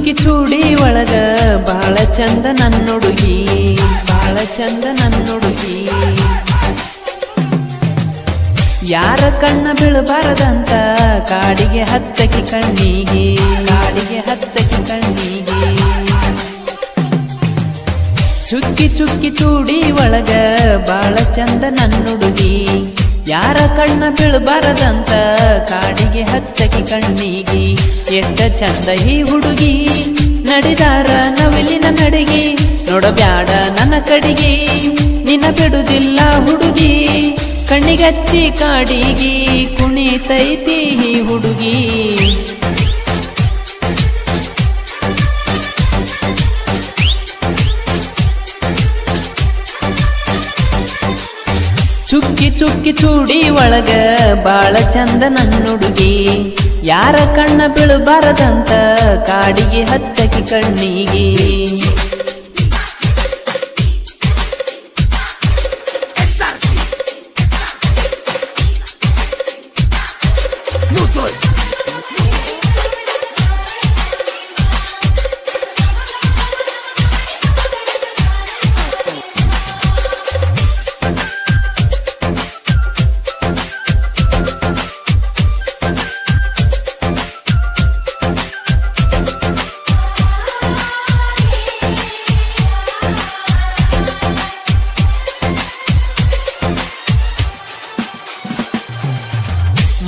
ಚುಕ್ಕಿ ಚೂಡಿ ಒಳಗ ಬಾಳ ಚಂದ ನನ್ನುಡುಗಿ, ಬಾಳ ಚಂದ ನನ್ನುಡುಗಿ. ಯಾರ ಕಣ್ಣ ಬೀಳಬಾರದಂತ ಕಾಡಿಗೆ ಹಚ್ಚಕಿ ಕಣ್ಣಿಗೆ, ಕಾಡಿಗೆ ಹಚ್ಚಕಿ ಕಣ್ಣಿಗೆ. ಚುಕ್ಕಿ ಚುಕ್ಕಿ ಚೂಡಿ ಒಳಗ ಬಾಳ ಚಂದ ನನ್ನುಡುಗಿ, ಯಾರ ಕಣ್ಣ ಬೀಳಬಾರದಂತ ಕಾಡಿಗೆ ಹಚ್ಚಕಿ ಕಣ್ಣಿಗೆ. ಎಷ್ಟ ಚಂದ ಈ ಹುಡುಗಿ ನಡಿದಾರ ನವಿಲಿನ ನಡಿಗೆ, ನೋಡಬ್ಯಾಡ ನನ್ನ ಕಡಿಗೆ ನಿನ್ನ ಬಿಡುದಿಲ್ಲ ಹುಡುಗಿ. ಕಣ್ಣಿಗಚ್ಚಿ ಕಾಡಿಗೆ ಕುಣಿತೈತಿ ಈ ಹುಡುಗಿ. ಚುಕ್ಕಿ ಚುಕ್ಕಿ ಚೂಡಿ ಒಳಗ ಬಾಳ ಚಂದ ನನ್ನುಡುಗಿ, ಯಾರ ಕಣ್ಣ ಬೀಳಬಾರದಂತ ಕಾಡಿಗೆ ಹಚ್ಚಕಿ ಕಣ್ಣಿಗೆ.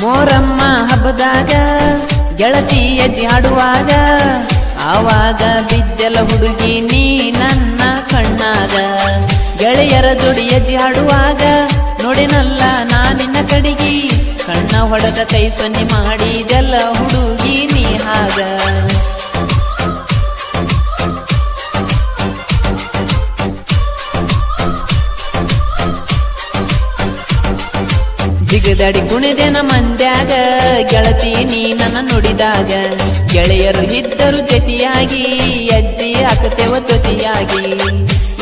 ಮೋರಮ್ಮ ಹಬ್ಬದಾಗ ಗೆಳತಿಯ ಜಾಡುವಾಗ, ಆವಾಗ ಬಿದ್ದೆಲ ಹುಡುಗಿ ನೀ ನನ್ನ ಕಣ್ಣಾಗ. ಗೆಳೆಯರ ಜೋಡಿಯ ಜಾಡುವಾಗ ನೋಡಿನಲ್ಲ ನಾನಿನ್ನ ಕಡಿಗಿ, ಕಣ್ಣ ಹೊಡೆದ ಕೈ ಸೊನ್ನೆ ಮಾಡಿದೆಲ್ಲ ಹುಡುಗಿ ನೀ ಹಾಗ. ಜಿಗದಾಡಿ ಕುಣಿದೆನ ಮಂದ್ಯಾಗ ಗೆಳತಿ ನೀ ನನ್ನ ನುಡಿದಾಗ. ಗೆಳೆಯರು ಇದ್ದರು ಜೊತೆಯಾಗಿ ಅಜ್ಜಿ ಹಾಕತೇವ ಜೊತೆಯಾಗಿ,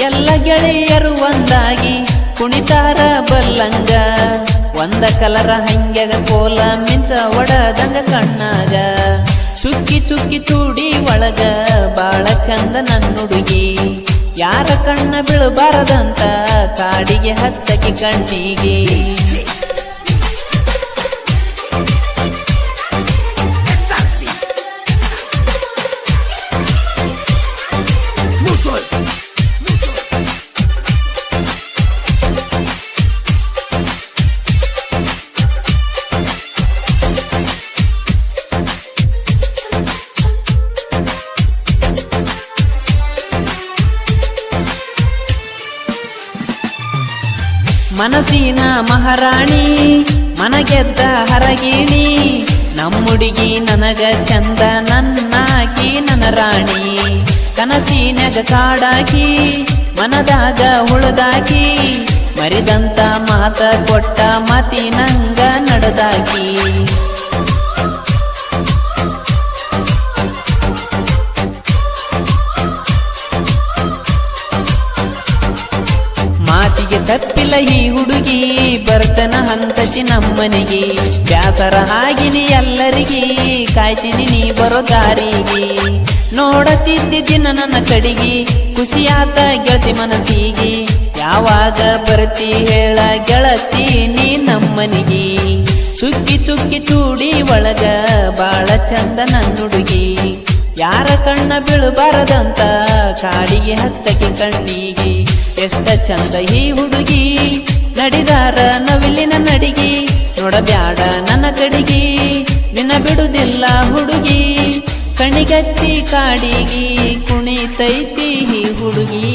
ಎಲ್ಲ ಗೆಳೆಯರು ಒಂದಾಗಿ ಕುಣಿತಾರ ಬಲ್ಲಂಗ. ಒಂದ ಕಲರ ಹಂಗ್ಯಾಗ ಕೋಲ ಮಿಂಚ ಒಡದಂಗ ಕಣ್ಣಾಗ. ಚುಕ್ಕಿ ಚುಕ್ಕಿ ಚೂಡಿ ಒಳಗ ಬಾಳ ಚಂದ ನನ್ನುಡುಗಿ, ಯಾರ ಕಣ್ಣ ಬೀಳಬಾರದಂತ ಕಾಡಿಗೆ ಹಚ್ಚಕಿ ಕಣ್ಣಿಗೆ. ಮನಸ್ಸಿನ ಮಹಾರಾಣಿ ಮನಗೆದ್ದ ಹರಗಿಣಿ, ನಮ್ಮುಡುಗಿ ನನಗ ಚಂದ ನನ್ನಾಕಿ ನನ್ನ ರಾಣಿ. ಕನಸಿನಗ ಕಾಡಾಕಿ ಮನದಾಗ ಹುಳದಾಕಿ, ಮರಿದಂತ ಮಾತ ಕೊಟ್ಟ ಮಾತಿನಂಗ ನಡೆದಾಕಿ. ಮಾತಿಗೆ ತಪ್ಪಿಲ್ಲ ಈ ಹುಡುಗಿ ಬರ್ತನ ಹಂತಚಿ ನಮ್ಮನಿಗೆ. ಬ್ಯಾಸರ ಆಗಿನಿ ಎಲ್ಲರಿಗಿ ಕಾಯ್ತೀನಿ ನೀ ಬರೋ ದಾರಿಗೆ. ನೋಡತಿದ್ದಿ ದಿನ ನನ್ನ ಕಡಿಗಿ ಖುಷಿಯಾತ ಗೆಳತಿ ಮನಸ್ಸಿಗೆ. ಯಾವಾಗ ಬರ್ತಿ ಹೇಳ ಗೆಳತಿ ನೀ ನಮ್ಮನಿಗೆ. ಚುಕ್ಕಿ ಚುಕ್ಕಿ ಚೂಡಿ ಒಳಗ ಬಾಳ ಚಂದ ನನ್ನುಡುಗಿ, ಯಾರ ಕಣ್ಣ ಬೀಳಬಾರದಂತ ಕಾಡಿಗೆ ಹಚ್ಚಕಿ ಕಣ್ಣಿಗೆ. ಎಷ್ಟ ಚಂದ ಈ ಹುಡುಗಿ ನಡಿದಾರ ನವಿಲಿನ ನಡಿಗೆ, ನೋಡಬ್ಯಾಡ ನನ್ನ ಕಡಿಗೆ ನಿನ್ನ ಬಿಡುದಿಲ್ಲ ಹುಡುಗಿ. ಕಣಿಗಚ್ಚಿ ಕಾಡಿಗೆ ಕುಣಿತೈತಿ ಈ ಹುಡುಗಿ.